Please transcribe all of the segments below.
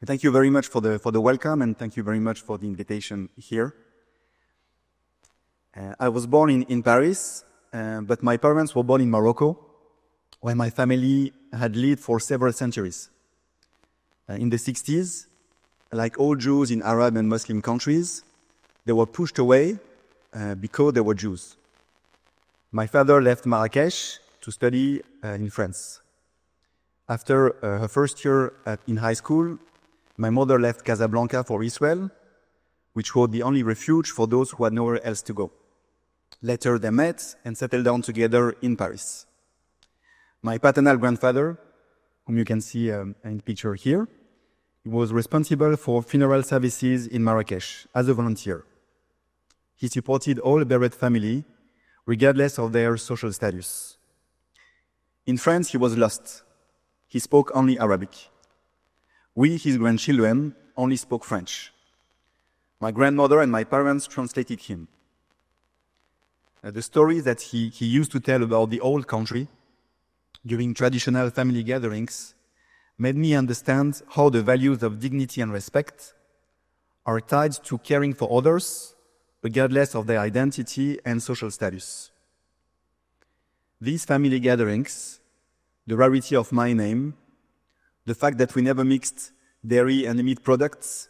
Thank you very much for the welcome, and thank you very much for the invitation here. I was born in Paris, but my parents were born in Morocco, where my family had lived for several centuries. In the 60s, like all Jews in Arab and Muslim countries, they were pushed away because they were Jews. My father left Marrakesh to study in France. After her first year in high school, my mother left Casablanca for Israel, which was the only refuge for those who had nowhere else to go. Later, they met and settled down together in Paris. My paternal grandfather, whom you can see in the picture here, he was responsible for funeral services in Marrakesh as a volunteer. He supported all Beret family, regardless of their social status. In France, he was lost. He spoke only Arabic. We, his grandchildren, only spoke French. My grandmother and my parents translated him. The stories that he used to tell about the old country during traditional family gatherings made me understand how the values of dignity and respect are tied to caring for others, regardless of their identity and social status. These family gatherings, the rarity of my name, the fact that we never mixed dairy and meat products,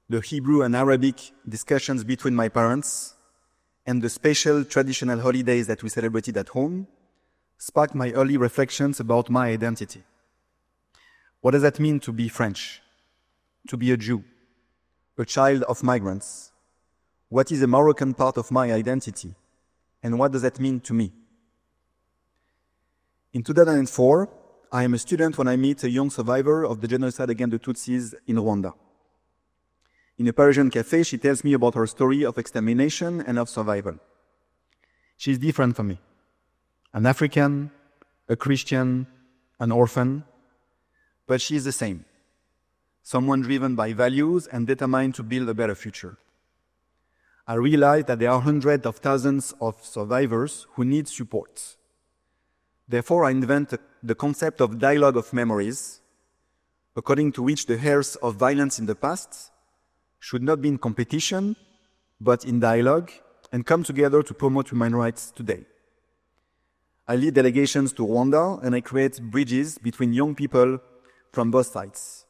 the Hebrew and Arabic discussions between my parents, and the special traditional holidays that we celebrated at home sparked my early reflections about my identity. What does that mean to be French? To be a Jew? A child of migrants? What is the Moroccan part of my identity? And what does that mean to me? In 2004, I am a student when I meet a young survivor of the genocide against the Tutsis in Rwanda. In a Parisian cafe, she tells me about her story of extermination and of survival. She's different from me. An African, a Christian, an orphan, but she's the same. Someone driven by values and determined to build a better future. I realize that there are hundreds of thousands of survivors who need support. Therefore, I invent the concept of dialogue of memories, according to which the heirs of violence in the past should not be in competition, but in dialogue, and come together to promote human rights today. I lead delegations to Rwanda, and I create bridges between young people from both sides.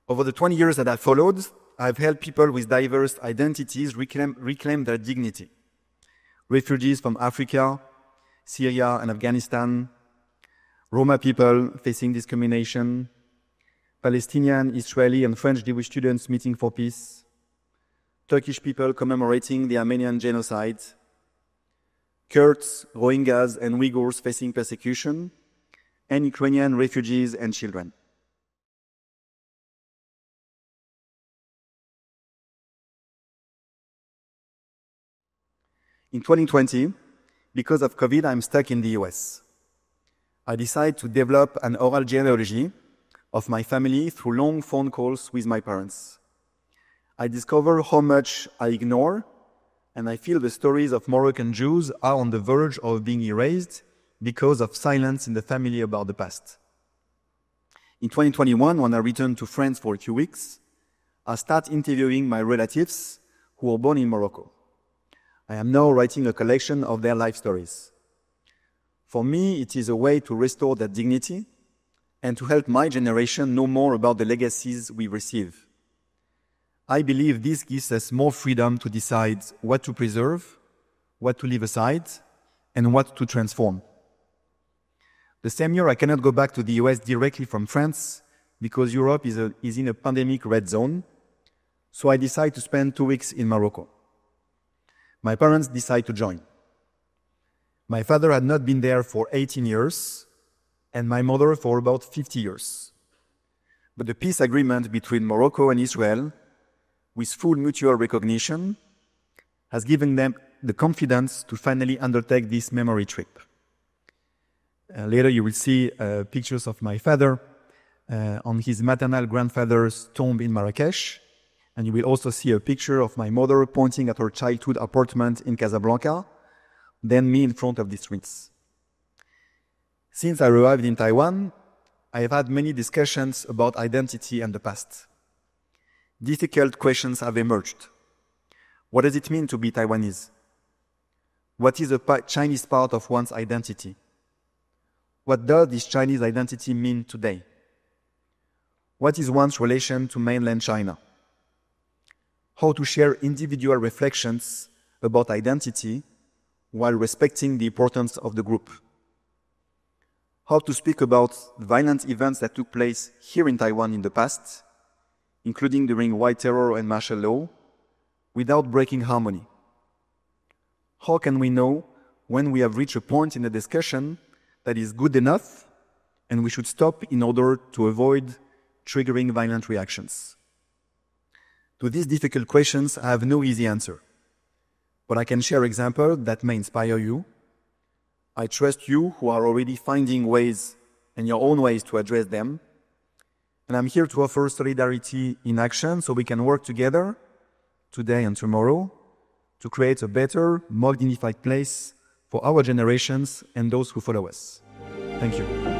Over the 20 years that I followed, I've helped people with diverse identities reclaim their dignity. Refugees from Africa, Syria and Afghanistan, Roma people facing discrimination, Palestinian, Israeli and French Jewish students meeting for peace, Turkish people commemorating the Armenian genocide, Kurds, Rohingyas and Uyghurs facing persecution, and Ukrainian refugees and children. In 2020, because of COVID, I'm stuck in the US. I decided to develop an oral genealogy of my family through long phone calls with my parents. I discover how much I ignore, and I feel the stories of Moroccan Jews are on the verge of being erased because of silence in the family about the past. In 2021, when I returned to France for a few weeks, I started interviewing my relatives who were born in Morocco. I am now writing a collection of their life stories. For me, it is a way to restore their dignity and to help my generation know more about the legacies we receive. I believe this gives us more freedom to decide what to preserve, what to leave aside, and what to transform. The same year, I cannot go back to the US directly from France because Europe is in a pandemic red zone, so I decide to spend 2 weeks in Morocco. My parents decide to join. My father had not been there for 18 years, and my mother for about 50 years. But the peace agreement between Morocco and Israel, with full mutual recognition, has given them the confidence to finally undertake this memory trip. Later you will see pictures of my father on his maternal grandfather's tomb in Marrakesh, and you will also see a picture of my mother pointing at her childhood apartment in Casablanca, then me in front of the streets. Since I arrived in Taiwan, I have had many discussions about identity and the past. Difficult questions have emerged. What does it mean to be Taiwanese? What is the Chinese part of one's identity? What does this Chinese identity mean today? What is one's relation to mainland China? How to share individual reflections about identity while respecting the importance of the group. How to speak about violent events that took place here in Taiwan in the past, including during white terror and martial law, without breaking harmony. How can we know when we have reached a point in the discussion that is good enough and we should stop in order to avoid triggering violent reactions? To these difficult questions, I have no easy answer, but I can share examples that may inspire you. I trust you who are already finding ways and your own ways to address them. And I'm here to offer solidarity in action so we can work together today and tomorrow to create a better, more dignified place for our generations and those who follow us. Thank you.